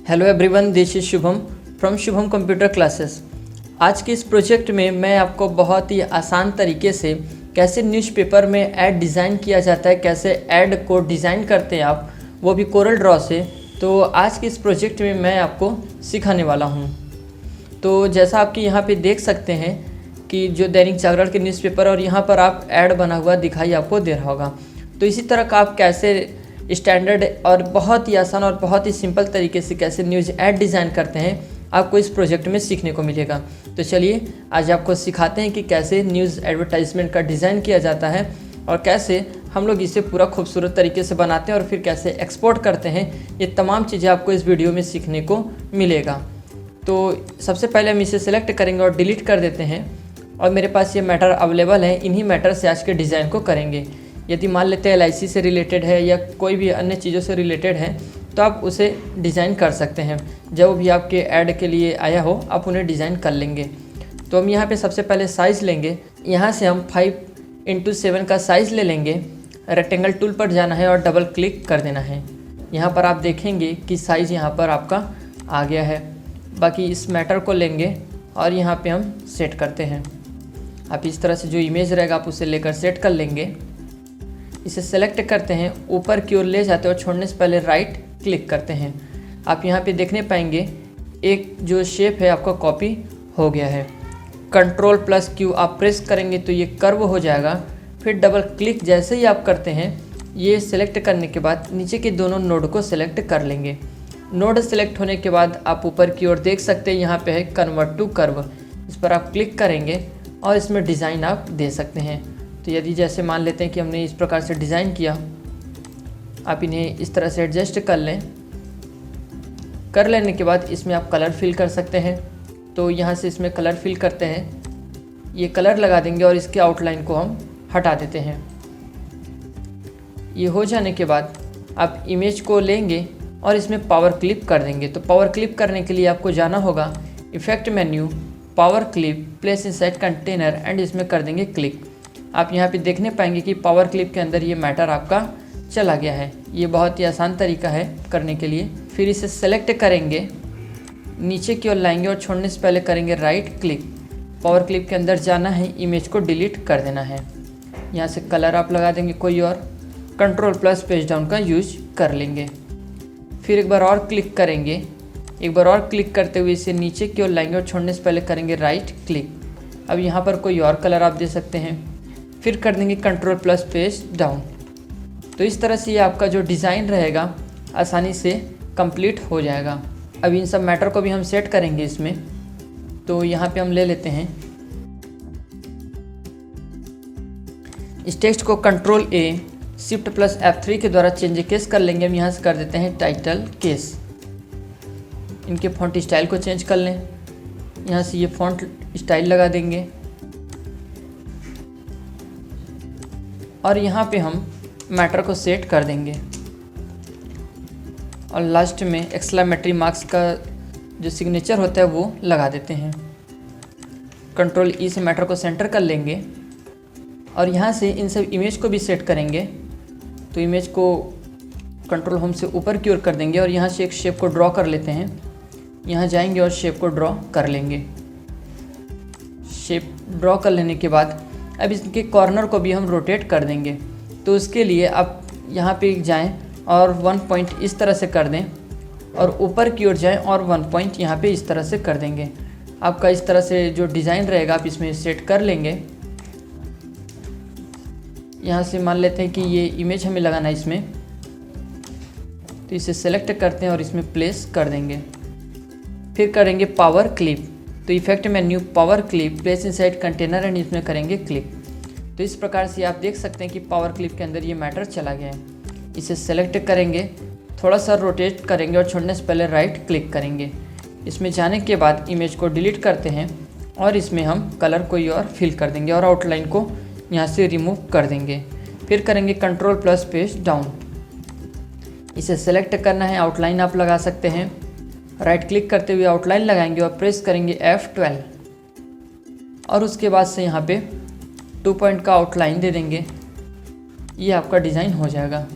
Hello everyone, this is Shubham from Shubham computer classes. आज के इस प्रोजेक्ट में मैं आपको बहुत ही आसान तरीके से कैसे न्यूज़पेपर में ऐड डिज़ाइन किया जाता है, कैसे ऐड को डिज़ाइन करते हैं आप, वो भी कोरल ड्रॉ से। तो आज के इस प्रोजेक्ट में मैं आपको सिखाने वाला हूँ। तो जैसा आपके यहाँ पे देख सकते हैं कि जो दैनिक जागरण के न्यूज़पेपर और यहाँ पर आप ऐड बना हुआ दिखाई आपको दे रहा होगा। तो इसी तरह का आप कैसे स्टैंडर्ड और बहुत ही आसान और बहुत ही सिंपल तरीके से कैसे न्यूज़ ऐड डिज़ाइन करते हैं, आपको इस प्रोजेक्ट में सीखने को मिलेगा। तो चलिए आज आपको सिखाते हैं कि कैसे न्यूज़ एडवर्टाइजमेंट का डिज़ाइन किया जाता है और कैसे हम लोग इसे पूरा खूबसूरत तरीके से बनाते हैं और फिर कैसे एक्सपोर्ट करते हैं। ये तमाम चीज़ें आपको इस वीडियो में सीखने को मिलेगा। तो सबसे पहले हम इसे सेलेक्ट करेंगे और डिलीट कर देते हैं। और मेरे पास ये मैटर अवेलेबल है, इन्हीं मैटर से आज के डिज़ाइन को करेंगे। यदि मान लेते हैं LIC से रिलेटेड है या कोई भी अन्य चीज़ों से रिलेटेड है तो आप उसे डिज़ाइन कर सकते हैं। जो भी आपके ऐड के लिए आया हो आप उन्हें डिज़ाइन कर लेंगे। तो हम यहाँ पे सबसे पहले साइज़ लेंगे। यहाँ से हम 5x7 का साइज़ ले लेंगे। रेक्टेंगल टूल पर जाना है और डबल क्लिक कर देना है। यहाँ पर आप देखेंगे कि साइज़ यहाँ पर आपका आ गया है। बाकी इस मैटर को लेंगे और यहाँ पे हम सेट करते हैं। आप इस तरह से जो इमेज रहेगा आप उसे लेकर सेट कर लेंगे। इसे सेलेक्ट करते हैं, ऊपर की ओर ले जाते हैं और छोड़ने से पहले राइट क्लिक करते हैं। आप यहाँ पे देखने पाएंगे एक जो शेप है आपका कॉपी हो गया है। Ctrl+Q आप प्रेस करेंगे तो ये कर्व हो जाएगा। फिर डबल क्लिक जैसे ही आप करते हैं, ये सिलेक्ट करने के बाद नीचे के दोनों नोड को सिलेक्ट कर लेंगे। नोड सेलेक्ट होने के बाद आप ऊपर की ओर देख सकते हैं यहाँ पे है कन्वर्ट टू कर्व। इस पर आप क्लिक करेंगे और इसमें डिज़ाइन आप दे सकते हैं। तो यदि जैसे मान लेते हैं कि हमने इस प्रकार से डिज़ाइन किया, आप इन्हें इस तरह से एडजस्ट कर लें। कर लेने के बाद इसमें आप कलर फिल कर सकते हैं। तो यहाँ से इसमें कलर फिल करते हैं, ये कलर लगा देंगे और इसके आउटलाइन को हम हटा देते हैं। ये हो जाने के बाद आप इमेज को लेंगे और इसमें पावर क्लिप कर देंगे। तो पावर क्लिप करने के लिए आपको जाना होगा effect menu, power clip, place inside container and इसमें कर देंगे क्लिक। आप यहाँ पे देखने पाएंगे कि पावर क्लिप के अंदर ये मैटर आपका चला गया है। ये बहुत ही आसान तरीका है करने के लिए। फिर इसे सेलेक्ट करेंगे, नीचे की ओर लाएंगे और छोड़ने से पहले करेंगे राइट क्लिक। पावर क्लिप के अंदर जाना है, इमेज को डिलीट कर देना है। यहाँ से कलर आप लगा देंगे कोई और, Ctrl+ पेज डाउन का यूज कर लेंगे। फिर एक बार और क्लिक करेंगे। एक बार और क्लिक करते हुए इसे नीचे की ओर लाएंगे और छोड़ने से पहले करेंगे राइट क्लिक। अब यहाँ पर कोई और कलर आप दे सकते हैं। फिर कर देंगे Ctrl+ पेज डाउन। तो इस तरह से ये आपका जो डिज़ाइन रहेगा आसानी से कंप्लीट हो जाएगा। अब इन सब मैटर को भी हम सेट करेंगे इसमें। तो यहाँ पे हम ले लेते हैं इस टेक्स्ट को Ctrl+A Shift+F3 के द्वारा चेंज केस कर लेंगे। हम यहाँ से कर देते हैं टाइटल केस। इनके फॉन्ट स्टाइल को चेंज कर लें। यहाँ से ये फॉन्ट स्टाइल लगा देंगे और यहाँ पे हम मैटर को सेट कर देंगे और लास्ट में एक्सक्लेमेटरी मार्क्स का जो सिग्नेचर होता है वो लगा देते हैं। Ctrl+E से मैटर को सेंटर कर लेंगे और यहाँ से इन सब इमेज को भी सेट करेंगे। तो इमेज को कंट्रोल होम से ऊपर की ओर कर देंगे और यहाँ से एक शेप को ड्रॉ कर लेते हैं। यहाँ जाएंगे और शेप को ड्रॉ कर लेंगे। शेप ड्रॉ कर लेने के बाद अब इसके कॉर्नर को भी हम रोटेट कर देंगे। तो उसके लिए आप यहाँ पे जाएं और 1 पॉइंट इस तरह से कर दें और ऊपर की ओर जाएं और 1 पॉइंट यहाँ पे इस तरह से कर देंगे। आपका इस तरह से जो डिज़ाइन रहेगा आप इसमें सेट कर लेंगे। यहाँ से मान लेते हैं कि ये इमेज हमें लगाना है इसमें, तो इसे सेलेक्ट करते हैं और इसमें प्लेस कर देंगे। फिर करेंगे पावर क्लिप। तो effect menu, power clip, place inside container and इसमें करेंगे क्लिक। तो इस प्रकार से आप देख सकते हैं कि पावर क्लिप के अंदर ये मैटर चला गया है। इसे सेलेक्ट करेंगे, थोड़ा सा रोटेट करेंगे और छोड़ने से पहले राइट क्लिक करेंगे। इसमें जाने के बाद इमेज को डिलीट करते हैं और इसमें हम कलर कोई और फिल कर देंगे और आउटलाइन को यहाँ से रिमूव कर देंगे। फिर करेंगे Ctrl+ पेज डाउन। इसे सेलेक्ट करना है, आउटलाइन आप लगा सकते हैं। राइट क्लिक करते हुए आउटलाइन लगाएंगे और प्रेस करेंगे F12 और उसके बाद से यहाँ पे 2 पॉइंट का आउटलाइन दे देंगे। ये आपका डिज़ाइन हो जाएगा।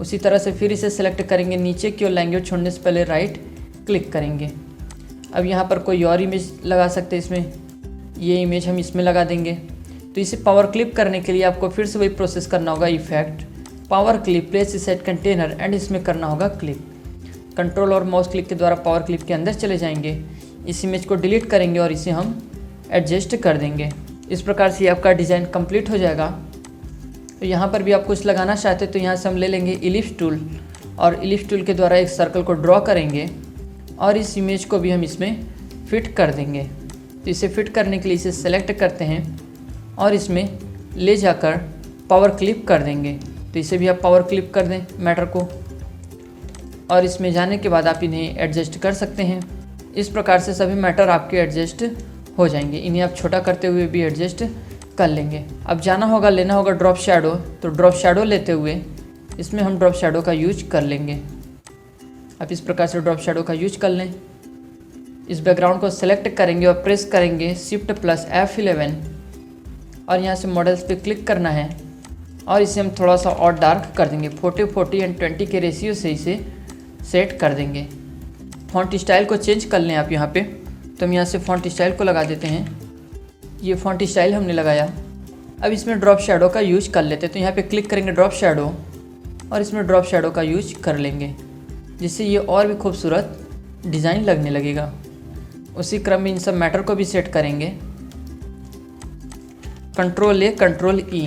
उसी तरह से फिर इसे सेलेक्ट करेंगे, नीचे की ओर लाएंगे और छोड़ने से पहले राइट क्लिक करेंगे। अब यहाँ पर कोई और इमेज लगा सकते हैं, इसमें ये इमेज हम इसमें लगा देंगे। तो इसे पावर क्लिप करने के लिए आपको फिर से वही प्रोसेस करना होगा, effect, power clip, place set container and इसमें करना होगा क्लिक। कंट्रोल और माउस क्लिक के द्वारा पावर क्लिप के अंदर चले जाएंगे, इस इमेज को डिलीट करेंगे और इसे हम एडजस्ट कर देंगे। इस प्रकार से आपका डिज़ाइन कंप्लीट हो जाएगा। तो यहाँ पर भी आप कुछ लगाना चाहते हैं तो यहाँ से हम ले लेंगे इलिप्स टूल और इलिप्स टूल के द्वारा एक सर्कल को ड्रॉ करेंगे और इस इमेज को भी हम इसमें फिट कर देंगे। तो इसे फिट करने के लिए इसे सेलेक्ट करते हैं और इसमें ले जाकर पावर क्लिप कर देंगे। तो इसे भी आप पावर क्लिप कर दें मैटर को, और इसमें जाने के बाद आप इन्हें एडजस्ट कर सकते हैं। इस प्रकार से सभी मैटर आपके एडजस्ट हो जाएंगे। इन्हें आप छोटा करते हुए भी एडजस्ट कर लेंगे। अब जाना होगा, लेना होगा ड्रॉप शैडो। तो ड्रॉप शैडो लेते हुए इसमें हम ड्रॉप शैडो का यूज कर लेंगे। आप इस प्रकार से ड्रॉप शैडो का यूज कर लें। इस बैकग्राउंड को सेलेक्ट करेंगे और प्रेस करेंगे Shift+F11 और यहाँ से मॉडल्स पे क्लिक करना है और इसे हम थोड़ा सा और डार्क कर देंगे। 40 एंड 20 के रेशियो से इसे सेट कर देंगे। फॉन्ट स्टाइल को चेंज कर लें आप यहाँ पे। तो हम यहाँ से फॉन्ट स्टाइल को लगा देते हैं। ये फॉन्ट स्टाइल हमने लगाया। अब इसमें ड्रॉप शैडो का यूज कर लेते हैं। तो यहाँ पे क्लिक करेंगे ड्रॉप शैडो और इसमें ड्रॉप शैडो का यूज कर लेंगे, जिससे ये और भी खूबसूरत डिज़ाइन लगने लगेगा। उसी क्रम में इन सब मैटर को भी सेट करेंगे। Ctrl+A Ctrl+E,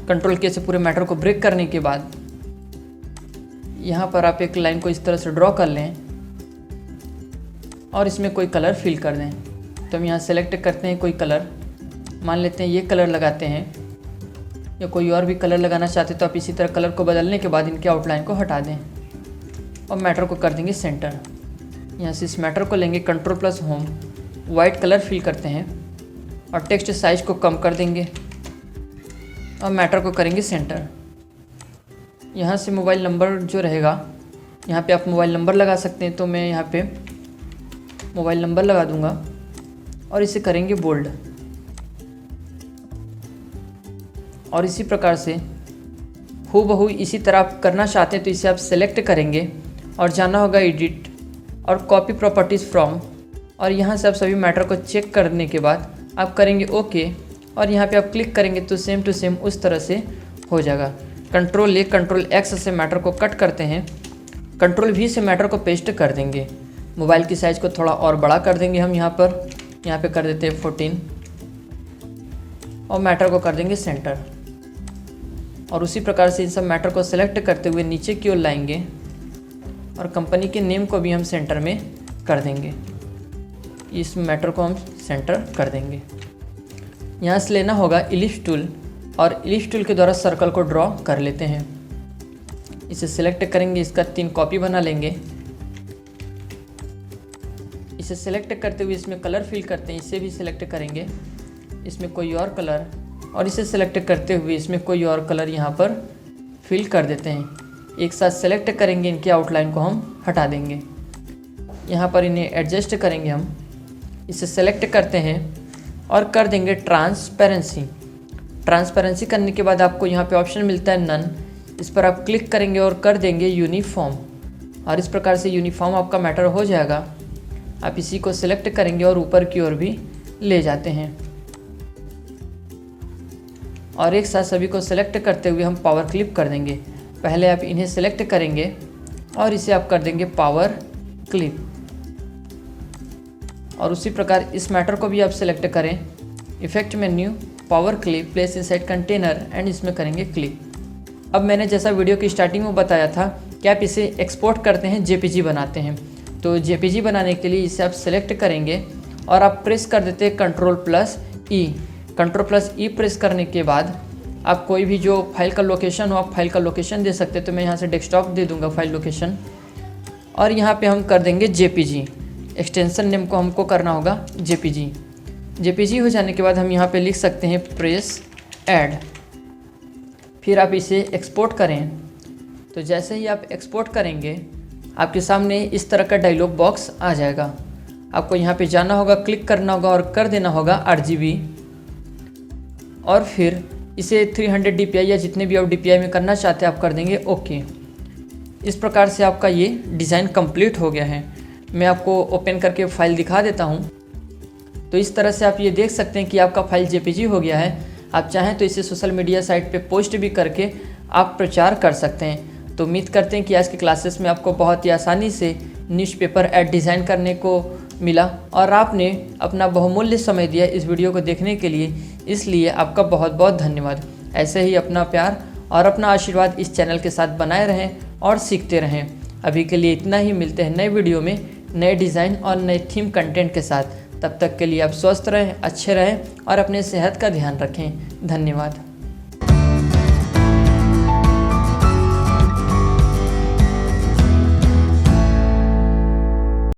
Ctrl+K से पूरे मैटर को ब्रेक करने के बाद यहाँ पर आप एक लाइन को इस तरह से ड्रॉ कर लें और इसमें कोई कलर फिल कर दें। तो हम यहाँ सेलेक्ट करते हैं कोई कलर, मान लेते हैं ये कलर लगाते हैं, या कोई और भी कलर लगाना चाहते तो आप इसी तरह कलर को बदलने के बाद इनके आउटलाइन को हटा दें और मैटर को कर देंगे सेंटर। यहाँ से इस मैटर को लेंगे, Ctrl+Home, वाइट कलर फिल करते हैं और टेक्स्ट साइज को कम कर देंगे और मैटर को करेंगे सेंटर। यहाँ से मोबाइल नंबर जो रहेगा, यहाँ पे आप मोबाइल नंबर लगा सकते हैं। तो मैं यहाँ पे मोबाइल नंबर लगा दूँगा और इसे करेंगे बोल्ड। और इसी प्रकार से हूबहू इसी तरह आप करना चाहते हैं तो इसे आप सेलेक्ट करेंगे और जाना होगा एडिट और कॉपी प्रॉपर्टीज़ फ्रॉम, और यहाँ से आप सभी मैटर को चेक करने के बाद आप करेंगे ओके और यहाँ पे आप क्लिक करेंगे तो सेम टू सेम उस तरह से हो जाएगा। Ctrl+A Ctrl+X से मैटर को कट करते हैं, Ctrl+V से मैटर को पेस्ट कर देंगे। मोबाइल की साइज़ को थोड़ा और बड़ा कर देंगे हम यहाँ पे कर देते हैं 14 और मैटर को कर देंगे सेंटर। और उसी प्रकार से इन सब मैटर को सेलेक्ट करते हुए नीचे की ओर लाएंगे और कंपनी के नेम को भी हम सेंटर में कर देंगे। इस मैटर को हम सेंटर कर देंगे। यहाँ से लेना होगा इलिप्स टूल और इलिप्स टूल के द्वारा सर्कल को ड्रॉ कर लेते हैं। इसे सिलेक्ट करेंगे, इसका 3 कॉपी बना लेंगे। इसे सिलेक्ट करते हुए इसमें कलर फिल करते हैं, इसे भी सिलेक्ट करेंगे, इसमें कोई और कलर, और इसे सिलेक्ट करते हुए इसमें कोई और कलर यहाँ पर फिल कर देते हैं। एक साथ सेलेक्ट करेंगे, इनके आउटलाइन को हम हटा देंगे। यहाँ पर इन्हें एडजस्ट करेंगे हम। इसे सेलेक्ट करते हैं और कर देंगे ट्रांसपेरेंसी। ट्रांसपेरेंसी करने के बाद आपको यहाँ पे ऑप्शन मिलता है नन, इस पर आप क्लिक करेंगे और कर देंगे यूनिफॉर्म। और इस प्रकार से यूनिफॉर्म आपका मैटर हो जाएगा। आप इसी को सिलेक्ट करेंगे और ऊपर की ओर भी ले जाते हैं और एक साथ सभी को सिलेक्ट करते हुए हम पावर क्लिप कर देंगे। पहले आप इन्हें सिलेक्ट करेंगे और इसे आप कर देंगे पावर क्लिप। और उसी प्रकार इस मैटर को भी आप सिलेक्ट करें, effect menu, power clip, place inside container and इसमें करेंगे क्लिक। अब मैंने जैसा वीडियो की स्टार्टिंग में बताया था कि आप इसे एक्सपोर्ट करते हैं, जेपीजी बनाते हैं। तो जेपीजी बनाने के लिए इसे आप सिलेक्ट करेंगे और आप प्रेस कर देते हैं Ctrl+E। Ctrl+E प्रेस करने के बाद आप कोई भी जो फाइल का लोकेशन हो, आप फाइल का लोकेशन दे सकते हैं। तो मैं यहाँ से डेस्कटॉप दे दूँगा फाइल लोकेशन, और यहाँ पे हम कर देंगे जेपीजी। एक्सटेंशन नेम को हमको करना होगा जेपीजी। जेपीजी हो जाने के बाद हम यहाँ पे लिख सकते हैं प्रेस ऐड, फिर आप इसे एक्सपोर्ट करें। तो जैसे ही आप एक्सपोर्ट करेंगे आपके सामने इस तरह का डायलॉग बॉक्स आ जाएगा। आपको यहाँ पे जाना होगा, क्लिक करना होगा और कर देना होगा RGB, और फिर इसे 300 DPI या जितने भी आप DPI में करना चाहते हैं आप कर देंगे ओके। इस प्रकार से आपका ये डिज़ाइन कंप्लीट हो गया है। मैं आपको ओपन करके फाइल दिखा देता हूँ। तो इस तरह से आप ये देख सकते हैं कि आपका फाइल JPG हो गया है। आप चाहें तो इसे सोशल मीडिया साइट पे पोस्ट भी करके आप प्रचार कर सकते हैं। तो उम्मीद करते हैं कि आज के क्लासेस में आपको बहुत ही आसानी से न्यूज़पेपर ऐड डिज़ाइन करने को मिला और आपने अपना बहुमूल्य समय दिया इस वीडियो को देखने के लिए, इसलिए आपका बहुत बहुत धन्यवाद। ऐसे ही अपना प्यार और अपना आशीर्वाद इस चैनल के साथ बनाए रहें और सीखते रहें। अभी के लिए इतना ही, मिलते हैं नए वीडियो में नए डिज़ाइन और नए थीम कंटेंट के साथ। तब तक के लिए आप स्वस्थ रहें, अच्छे रहें और अपने सेहत का ध्यान रखें। धन्यवाद।